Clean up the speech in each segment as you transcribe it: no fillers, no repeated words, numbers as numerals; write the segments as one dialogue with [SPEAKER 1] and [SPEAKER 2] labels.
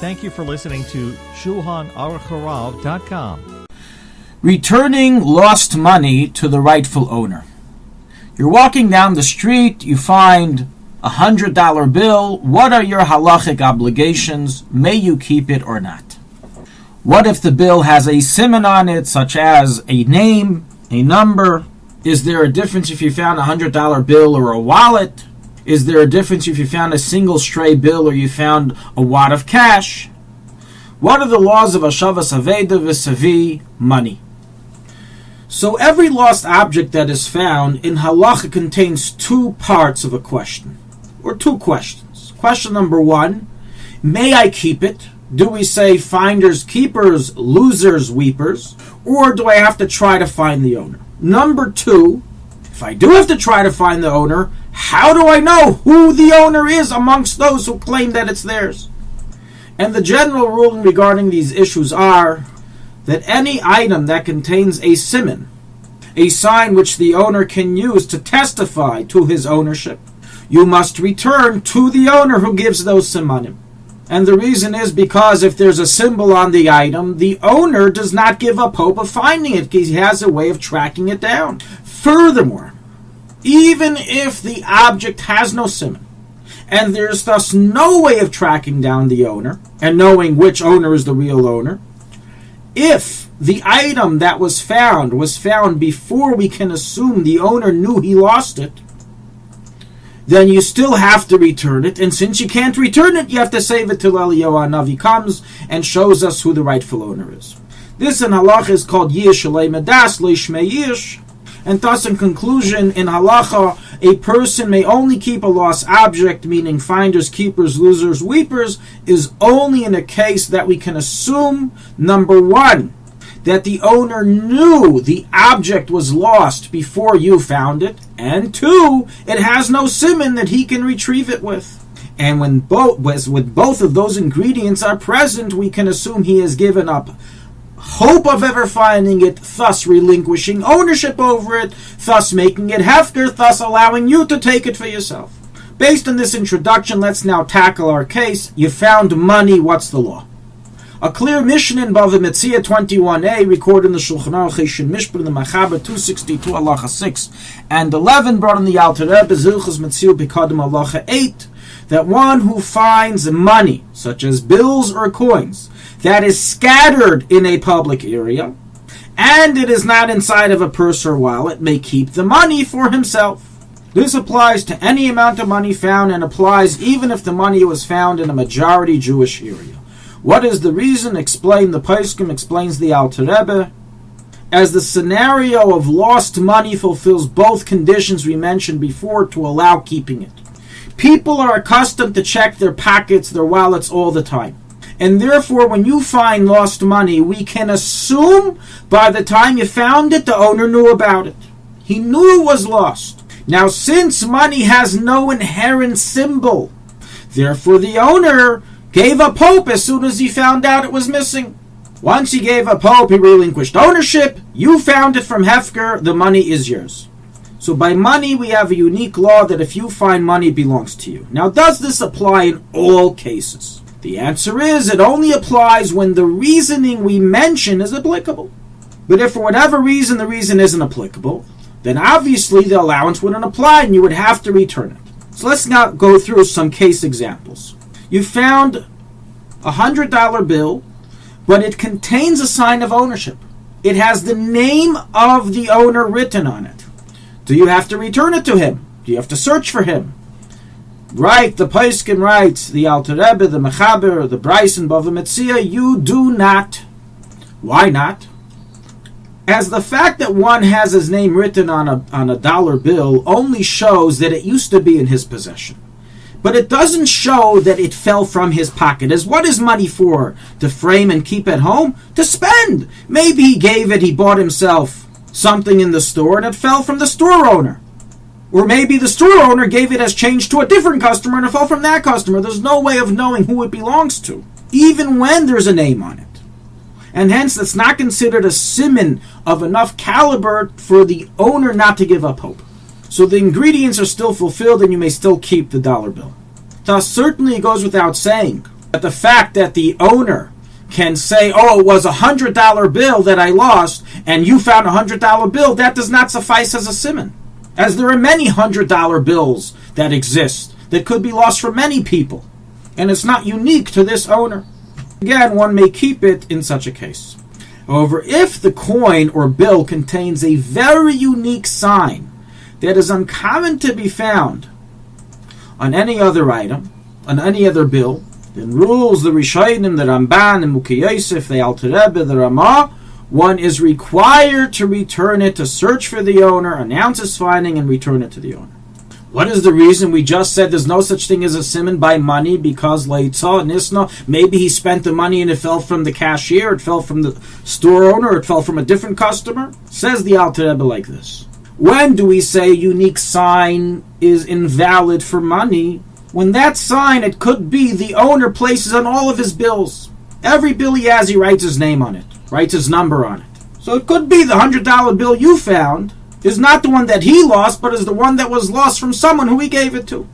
[SPEAKER 1] Thank you for listening to Shulchanaruchharav.com.
[SPEAKER 2] Returning lost money to the rightful owner. You're walking down the street, you find $100 bill. What are your halachic obligations? May you keep it or not? What if the bill has a siman on it, such as a name, a number? Is there a difference if you found a $100 bill or a wallet? Is there a difference if you found a single stray bill or you found a wad of cash? What are the laws of Hashavas Aveda vis-a-vis money? So every lost object that is found in halacha contains two parts of a question, or two questions. Question number one, may I keep it? Do we say finders keepers, losers weepers, or do I have to try to find the owner? Number two, if I do have to try to find the owner, how do I know who the owner is amongst those who claim that it's theirs? And the general ruling regarding these issues are that any item that contains a siman, a sign which the owner can use to testify to his ownership, you must return to the owner who gives those simanim. And the reason is because if there's a symbol on the item, the owner does not give up hope of finding it because he has a way of tracking it down. Furthermore, even if the object has no siman, and there's thus no way of tracking down the owner and knowing which owner is the real owner, if the item that was found before we can assume the owner knew he lost it, then you still have to return it. And since you can't return it, you have to save it till Eliyahu Hanavi comes and shows us who the rightful owner is. This in halacha is called Yish Alei Medas Leishmei Yish. And thus, in conclusion, in halacha, a person may only keep a lost object, meaning finders, keepers, losers, weepers, is only in a case that we can assume, number one, that the owner knew the object was lost before you found it, and two, it has no siman that he can retrieve it with. And when both of those ingredients are present, we can assume he has given up hope of ever finding it, thus relinquishing ownership over it, thus making it hefker, thus allowing you to take it for yourself. Based on this introduction, let's now tackle our case. You found money, what's the law? A clear mission in Bava Metzia 21a, recorded in the Shulchanaruchharav Mishpur in the Machaber 262, halacha 6 and 11, brought in the Alter Rebbe, Zilchus Metzia Pekadim halacha 8, that one who finds money, such as bills or coins, that is scattered in a public area, and it is not inside of a purse or wallet, may keep the money for himself. This applies to any amount of money found and applies even if the money was found in a majority Jewish area. What is the reason? Explain the Poskim, explains the Alter Rebbe. As the scenario of lost money fulfills both conditions we mentioned before to allow keeping it. People are accustomed to check their pockets, their wallets all the time. And therefore, when you find lost money, we can assume by the time you found it, the owner knew about it. He knew it was lost. Now, since money has no inherent symbol, therefore the owner gave up hope as soon as he found out it was missing. Once he gave up hope, he relinquished ownership. You found it from Hefker, the money is yours. So by money, we have a unique law that if you find money, it belongs to you. Now, does this apply in all cases? The answer is, it only applies when the reasoning we mention is applicable. But if for whatever reason the reason isn't applicable, then obviously the allowance wouldn't apply and you would have to return it. So let's now go through some case examples. You found a $100 bill, but it contains a sign of ownership. It has the name of the owner written on it. Do you have to return it to him? Do you have to search for him? Right, the Poskim writes, the Alter Rebbe, the Mechaber, the Bryson, Bava Metzia, you do not. Why not? As the fact that one has his name written on a dollar bill only shows that it used to be in his possession. But it doesn't show that it fell from his pocket. As what is money for? To frame and keep at home? To spend. Maybe he gave it, he bought himself something in the store and it fell from the store owner. Or maybe the store owner gave it as change to a different customer and it fell from that customer. There's no way of knowing who it belongs to, even when there's a name on it. And hence, it's not considered a siman of enough caliber for the owner not to give up hope. So the ingredients are still fulfilled and you may still keep the dollar bill. Thus, certainly it goes without saying But the fact that the owner can say, oh, it was $100 bill that I lost, and you found $100 bill, that does not suffice as a siman. As there are many $100 bills that exist that could be lost for many people, and it's not unique to this owner. Again, one may keep it in such a case. However, if the coin or bill contains a very unique sign that is uncommon to be found on any other item, on any other bill, then rules the Rishonim, the Ramban, the Mukhi Yosef, the Alter Rebbe, the Ramah, one is required to return it, to search for the owner, announce his finding, and return it to the owner. What is the reason? We just said there's no such thing as a siman by money because Leitzah, Nisna, maybe he spent the money and it fell from the cashier, it fell from the store owner, it fell from a different customer. Says the Alter Rebbe like this. When do we say a unique sign is invalid for money? When that sign, it could be the owner places on all of his bills. Every bill he has, he writes his name on it, writes his number on it. So it could be the $100 bill you found is not the one that he lost, but is the one that was lost from someone who he gave it to.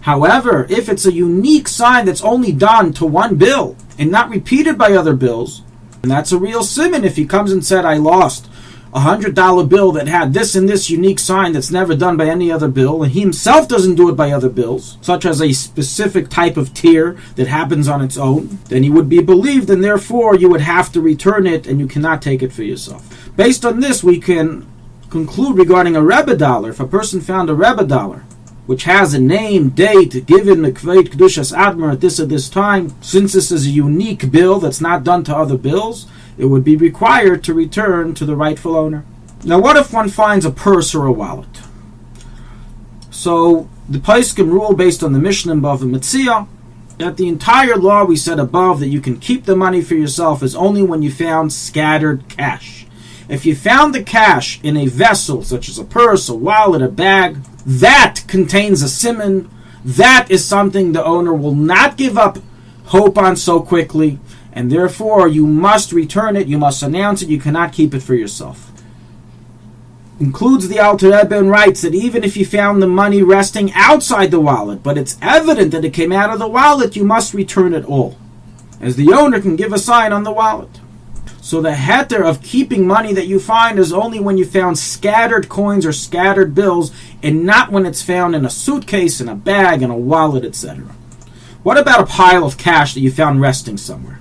[SPEAKER 2] However, if it's a unique sign that's only done to one bill and not repeated by other bills, and that's a real siman. If he comes and said, I lost a $100 bill that had this and this unique sign that's never done by any other bill, and he himself doesn't do it by other bills, such as a specific type of tier that happens on its own, then he would be believed, and therefore you would have to return it, and you cannot take it for yourself. Based on this, we can conclude regarding a Rebbe dollar. If a person found a Rebbe dollar, which has a name, date, given the Kveit Kedushas Admor at this time, since this is a unique bill that's not done to other bills, it would be required to return to the rightful owner. Now, what if one finds a purse or a wallet? So, the Poskim rule based on the Mishnah in Bava Metzia that the entire law we said above that you can keep the money for yourself is only when you found scattered cash. If you found the cash in a vessel, such as a purse, a wallet, a bag, that contains a siman, that is something the owner will not give up hope on so quickly, and therefore you must return it, you must announce it, you cannot keep it for yourself. Includes the Alter Rebbe and writes that even if you found the money resting outside the wallet, but it's evident that it came out of the wallet, you must return it all, as the owner can give a sign on the wallet. So the heter of keeping money that you find is only when you found scattered coins or scattered bills, and not when it's found in a suitcase, in a bag, in a wallet, etc. What about a pile of cash that you found resting somewhere?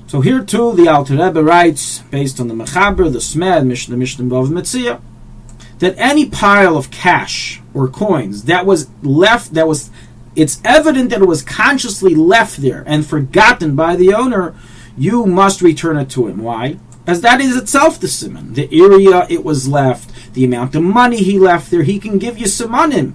[SPEAKER 2] So here too, the Alter Rebbe writes, based on the Mechaber, the Smed, Mishnah Bava Metzia, that any pile of cash or coins that was left, it's evident that it was consciously left there and forgotten by the owner, you must return it to him. Why? As that is itself the siman. The area it was left, the amount of money he left there, he can give you simanim,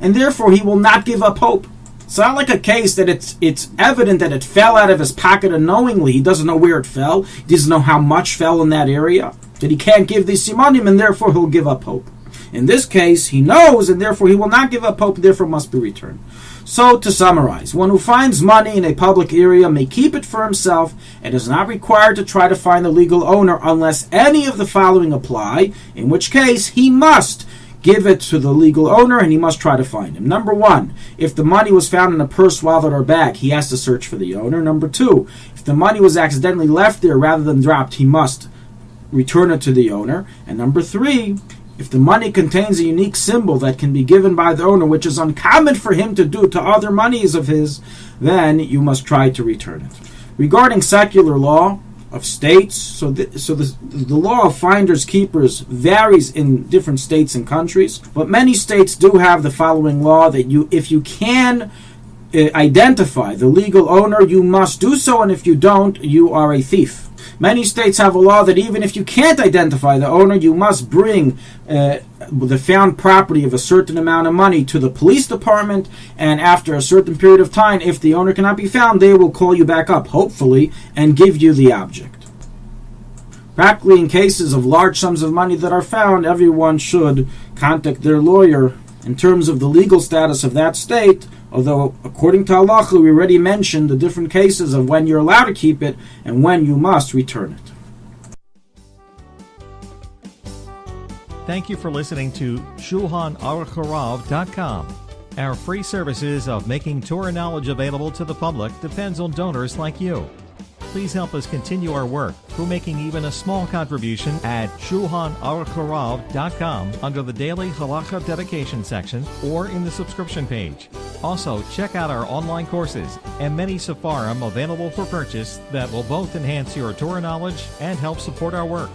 [SPEAKER 2] and therefore he will not give up hope. It's not like a case that it's evident that it fell out of his pocket unknowingly. He doesn't know where it fell. He doesn't know how much fell in that area. That he can't give the simanim, and therefore he'll give up hope. In this case, he knows, and therefore he will not give up hope, therefore must be returned. So, to summarize, one who finds money in a public area may keep it for himself and is not required to try to find the legal owner unless any of the following apply, in which case he must give it to the legal owner and he must try to find him. Number one, if the money was found in a purse, wallet, or bag, he has to search for the owner. Number two, if the money was accidentally left there rather than dropped, he must return it to the owner. And number three, if the money contains a unique symbol that can be given by the owner, which is uncommon for him to do to other monies of his, then you must try to return it. Regarding secular law of states, so the law of finders keepers varies in different states and countries, but many states do have the following law that if you can identify the legal owner, you must do so, and if you don't, you are a thief. Many states have a law that even if you can't identify the owner, you must bring the found property of a certain amount of money to the police department, and after a certain period of time, if the owner cannot be found, they will call you back up, hopefully, and give you the object. Practically, in cases of large sums of money that are found, everyone should contact their lawyer in terms of the legal status of that state, although according to halacha we already mentioned the different cases of when you're allowed to keep it and when you must return it.
[SPEAKER 1] Thank you for listening to Shulchanaruchharav.com. Our free services of making Torah knowledge available to the public depends on donors like you. Please help us continue our work through making even a small contribution at Shulchanaruchharav.com under the Daily Halacha Dedication section or in the subscription page. Also, check out our online courses and many sefarim available for purchase that will both enhance your Torah knowledge and help support our work.